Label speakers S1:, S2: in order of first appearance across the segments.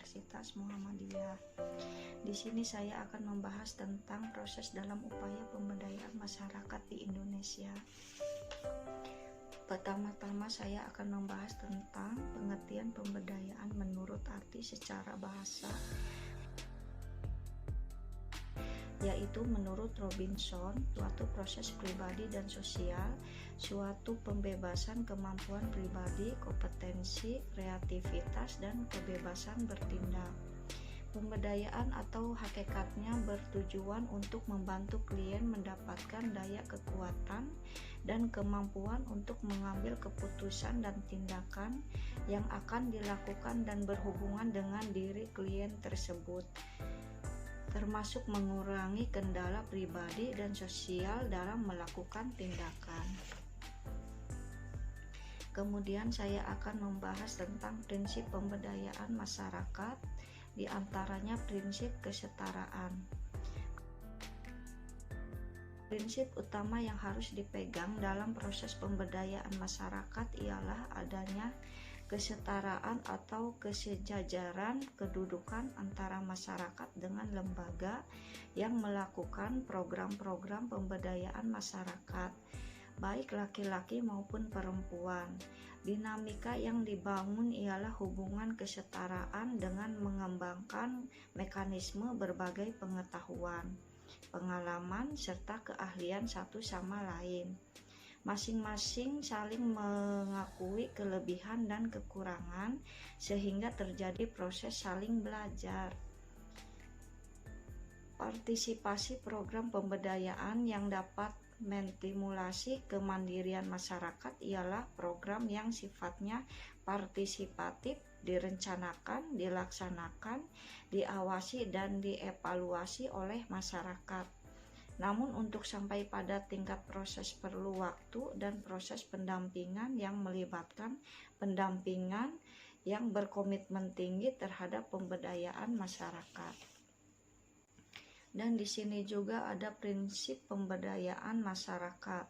S1: Universitas Muhammadiyah. Di sini saya akan membahas tentang proses dalam upaya pemberdayaan masyarakat di Indonesia. Pertama-tama saya akan membahas tentang pengertian pemberdayaan menurut arti secara bahasa, yaitu menurut Robinson, suatu proses pribadi dan sosial, suatu pembebasan kemampuan pribadi, kompetensi, kreativitas, dan kebebasan bertindak. Pemberdayaan atau hakikatnya bertujuan untuk membantu klien mendapatkan daya kekuatan dan kemampuan untuk mengambil keputusan dan tindakan yang akan dilakukan dan berhubungan dengan diri klien tersebut, termasuk mengurangi kendala pribadi dan sosial dalam melakukan tindakan. Kemudian saya akan membahas tentang prinsip pemberdayaan masyarakat, di antaranya prinsip kesetaraan. Prinsip utama yang harus dipegang dalam proses pemberdayaan masyarakat ialah adanya kesetaraan atau kesejajaran kedudukan antara masyarakat dengan lembaga yang melakukan program-program pemberdayaan masyarakat, baik laki-laki maupun perempuan. Dinamika yang dibangun ialah hubungan kesetaraan dengan mengembangkan mekanisme berbagai pengetahuan, pengalaman, serta keahlian satu sama lain. Masing-masing saling mengakui kelebihan dan kekurangan sehingga terjadi proses saling belajar. Partisipasi program pemberdayaan yang dapat menstimulasi kemandirian masyarakat ialah program yang sifatnya partisipatif, direncanakan, dilaksanakan, diawasi, dan dievaluasi oleh masyarakat. Namun untuk sampai pada tingkat proses perlu waktu dan proses pendampingan yang melibatkan pendampingan yang berkomitmen tinggi terhadap pemberdayaan masyarakat. Dan di sini juga ada prinsip pemberdayaan masyarakat,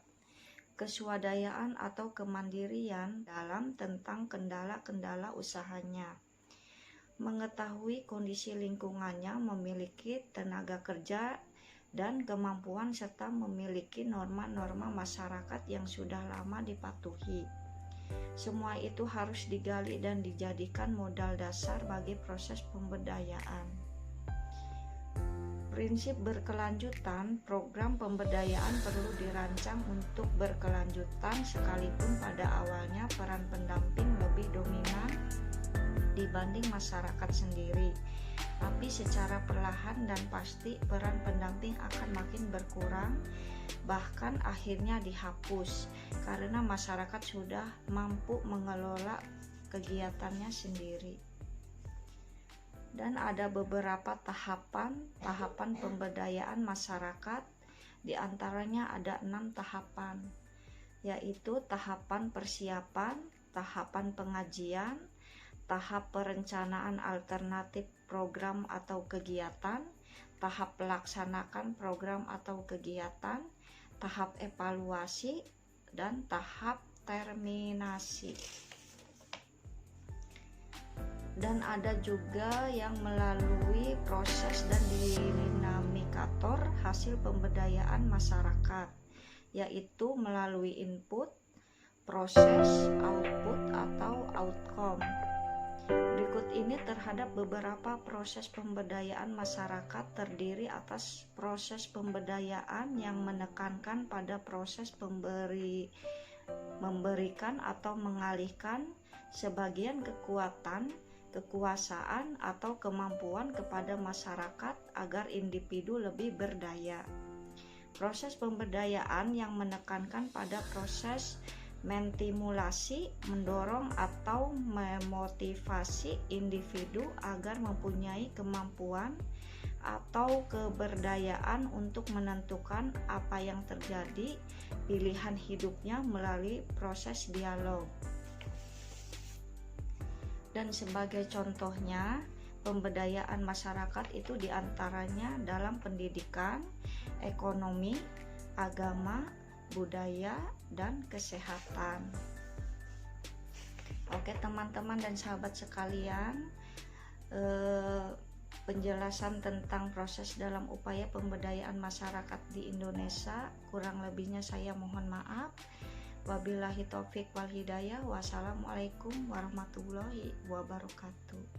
S1: keswadayaan atau kemandirian dalam tentang kendala-kendala usahanya, mengetahui kondisi lingkungannya, memiliki tenaga kerja dan kemampuan, serta memiliki norma-norma masyarakat yang sudah lama dipatuhi. Semua itu harus digali dan dijadikan modal dasar bagi proses pemberdayaan. Prinsip berkelanjutan, program pemberdayaan perlu dirancang untuk berkelanjutan sekalipun pada awalnya peran pendamping lebih dominan dibanding masyarakat sendiri. Tapi secara perlahan dan pasti peran pendamping akan makin berkurang, bahkan akhirnya dihapus karena masyarakat sudah mampu mengelola kegiatannya sendiri. Dan ada beberapa tahapan pemberdayaan masyarakat, di antaranya ada 6 tahapan, yaitu tahapan persiapan, tahapan pengajian, tahap perencanaan alternatif program atau kegiatan, tahap pelaksanakan program atau kegiatan, tahap evaluasi, dan tahap terminasi. Dan ada juga yang melalui proses dan dinamikator hasil pemberdayaan masyarakat, yaitu melalui input, proses, output, atau outcome. Berikut ini terhadap beberapa proses pemberdayaan masyarakat terdiri atas proses pemberdayaan yang menekankan pada proses memberikan atau mengalihkan sebagian kekuatan, kekuasaan, atau kemampuan kepada masyarakat agar individu lebih berdaya. Proses pemberdayaan yang menekankan pada proses menstimulasi, mendorong atau memotivasi individu agar mempunyai kemampuan atau keberdayaan untuk menentukan apa yang terjadi pilihan hidupnya melalui proses dialog. Dan sebagai contohnya, pemberdayaan masyarakat itu diantaranya dalam pendidikan, ekonomi, agama, budaya, dan kesehatan. Oke teman-teman dan sahabat sekalian, penjelasan tentang proses dalam upaya pemberdayaan masyarakat di Indonesia. Kurang lebihnya saya mohon maaf. Wabillahi taufik wal hidayah. Wassalamualaikum warahmatullahi wabarakatuh.